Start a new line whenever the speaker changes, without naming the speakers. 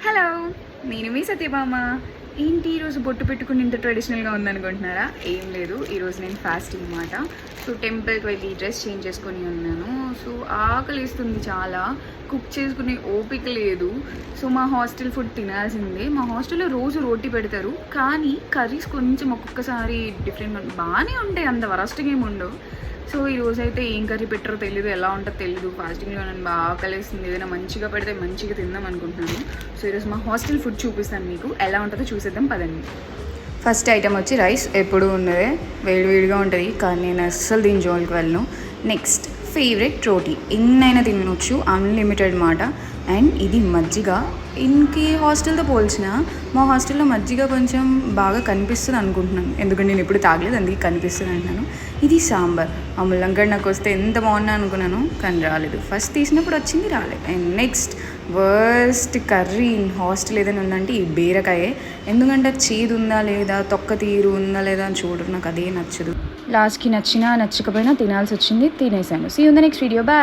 Hello, నేను మీ సత్యభామ. ఏంటి ఈరోజు బొట్టు పెట్టుకుని ఇంత ట్రెడిషనల్గా ఉందనుకుంటున్నారా? ఏం లేదు, ఈరోజు నేను ఫాస్టింగ్ అన్నమాట. సో టెంపుల్కి వెళ్ళి డ్రెస్ చేంజ్ చేసుకొని ఉన్నాను. సో ఆకలిస్తుంది చాలా, కుక్ చేసుకునే ఓపిక లేదు. సో మా హాస్టల్ ఫుడ్ తినాల్సిందే. మా హాస్టల్లో రోజు రోటీ పెడతారు, కానీ కర్రీస్ కొంచెం ఒక్కొక్కసారి డిఫరెంట్ బాగానే ఉంటాయి, అంత వరస్ట్గా ఏమి ఉండవు. సో ఈరోజు అయితే ఏం కర్రీ పెట్టారో తెలీదు, ఎలా ఉంటుందో తెలీదు. ఫాస్టింగ్లో నన్ను బాగా ఆకలిస్తుంది, ఏదైనా మంచిగా పెడితే మంచిగా తిందాం అనుకుంటున్నాను. సో ఈరోజు మా హాస్టల్ ఫుడ్ చూపిస్తాను మీకు, ఎలా ఉంటుందో చూసేద్దాం పదండి. ఫస్ట్ ఐటమ్ వచ్చి రైస్, ఎప్పుడు ఉన్నదే, వేడివేడిగా ఉంటుంది, కానీ నేను అస్సలు దీని జోలికి వెళ్ళను. నెక్స్ట్ ఫేవరెట్ రోటీ, ఎన్నైనా తినవచ్చు, అన్లిమిటెడ్ మాట. అండ్ ఇది మజ్జిగ. ఇంకే హాస్టల్తో పోల్చిన మా హాస్టల్లో మజ్జిగ కొంచెం బాగా కనిపిస్తుంది అనుకుంటున్నాను, ఎందుకంటే నేను ఎప్పుడు తాగలేదు, అందుకే కనిపిస్తుంది అంటున్నాను. ఇది సాంబార్. ఆ ముల్లంగడ్డ నాకు వస్తే ఎంత బాగున్నా అనుకున్నాను, కానీ రాలేదు. ఫస్ట్ తీసినప్పుడు వచ్చింది, రాలేదు. And next worst curry in hostel ఏదైనా ఉందంటే ఈ బీరకాయే. ఎందుకంటే చేదు ఉందా లేదా, తొక్క తీరు ఉందా లేదా అని చూడరు, నాకు అదే నచ్చదు. లాస్ట్కి నచ్చినా నచ్చకపోయినా తినాల్సి వచ్చింది, తినేసాను. See you in the next video, bye.